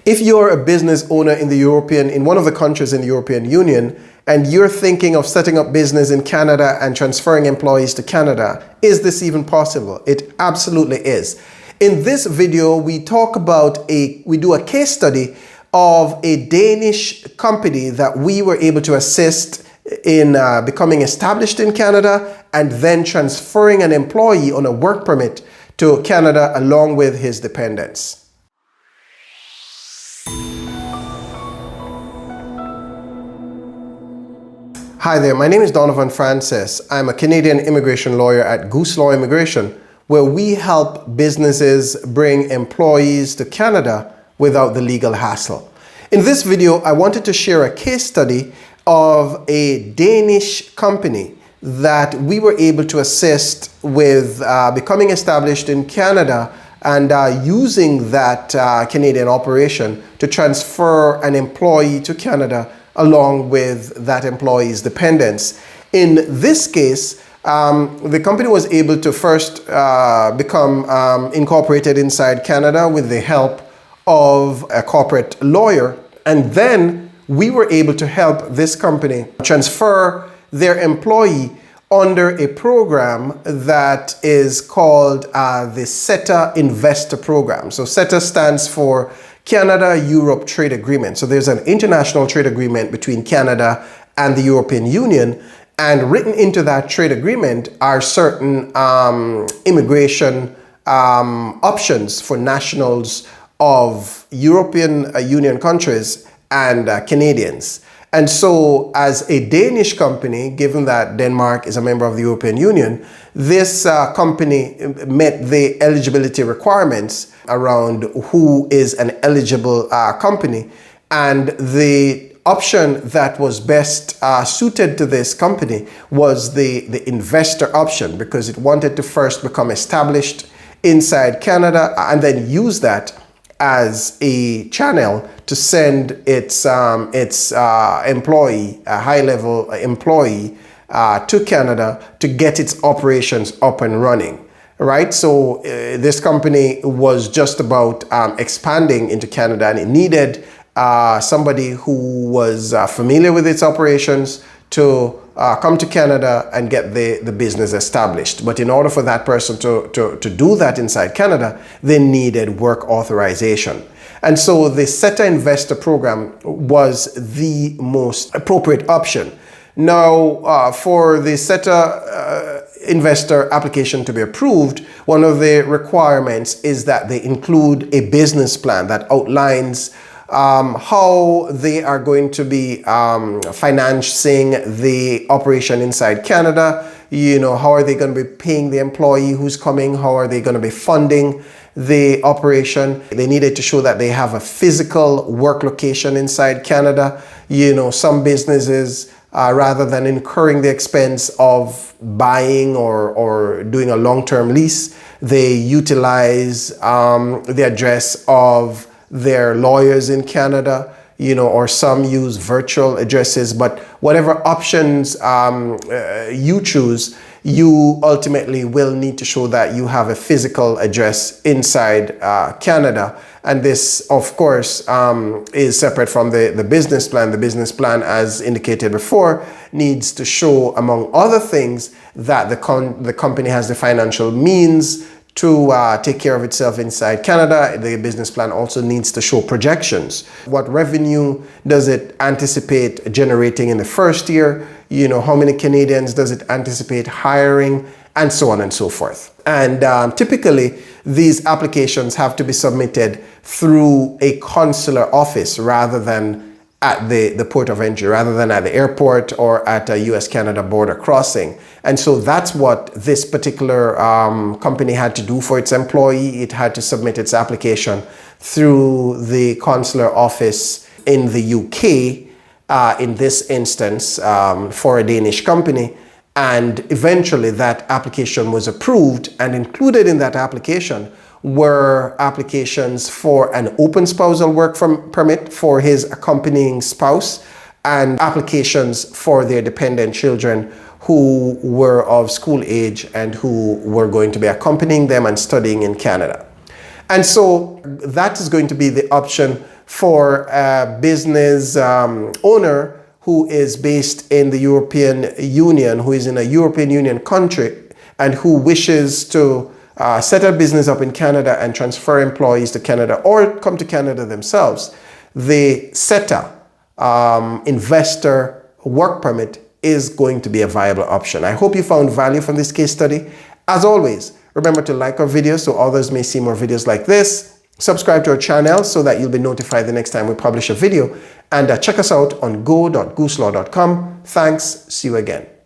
If you're a business owner in one of the countries in the European Union, and you're thinking of setting up business in Canada and transferring employees to Canada, is this even possible? It absolutely is. In this video, we do a case study of a Danish company that we were able to assist in becoming established in Canada and then transferring an employee on a work permit to Canada along with his dependents. Hi there, my name is Donovan Francis. I'm a Canadian immigration lawyer at GOOSELAW Immigration, where we help businesses bring employees to Canada without the legal hassle. In this video, I wanted to share a case study of a Danish company that we were able to assist with becoming established in Canada and using that Canadian operation to transfer an employee to Canada along with that employee's dependents. In this case, the company was able to first become incorporated inside Canada with the help of a corporate lawyer, and then we were able to help this company transfer their employee under a program that is called the CETA Investor Program. So CETA stands for Canada-Europe Trade Agreement. So there's an international trade agreement between Canada and the European Union, and written into that trade agreement are certain immigration options for nationals of European Union countries and Canadians. And so as a Danish company, given that Denmark is a member of the European Union, this company met the eligibility requirements around who is an eligible company. And the option that was best suited to this company was the investor option, because it wanted to first become established inside Canada and then use that as a channel to send its employee, a high-level employee, to Canada to get its operations up and running. Right? So this company was just about expanding into Canada, and it needed somebody who was familiar with its operations to come to Canada and get the business established. But in order for that person to do that inside Canada, they needed work authorization. And so the CETA Investor Program was the most appropriate option. Now, for the CETA Investor application to be approved, one of the requirements is that they include a business plan that outlines how they are going to be financing the operation inside Canada. You know, how are they going to be paying the employee who's coming? How are they going to be funding the operation? They needed to show that they have a physical work location inside Canada. You know, some businesses, rather than incurring the expense of buying or doing a long-term lease, they utilize the address of their lawyers in Canada, you know, or some use virtual addresses. But whatever options you choose, you ultimately will need to show that you have a physical address inside Canada. And this, of course, is separate from the business plan. The business plan, as indicated before, needs to show, among other things, that the company has the financial means to take care of itself inside Canada. The business plan also needs to show projections. What revenue does it anticipate generating in the first year? You know, how many Canadians does it anticipate hiring? And so on and so forth. And typically, these applications have to be submitted through a consular office rather than at the port of entry, rather than at the airport or at a US-Canada border crossing. And so that's what this particular company had to do for its employee. It had to submit its application through the consular office in the UK, in this instance, for a Danish company. And eventually that application was approved, and included in that application were applications for an open spousal work permit for his accompanying spouse, and applications for their dependent children who were of school age and who were going to be accompanying them and studying in Canada. And so that is going to be the option for a business owner who is based in the European Union, who is in a European Union country, and who wishes to set a business up in Canada and transfer employees to Canada or come to Canada themselves. The SETA investor work permit is going to be a viable option. I hope you found value from this case study. As always, remember to like our videos so others may see more videos like this. Subscribe to our channel so that you'll be notified the next time we publish a video. And check us out on go.gooselaw.com. Thanks. See you again.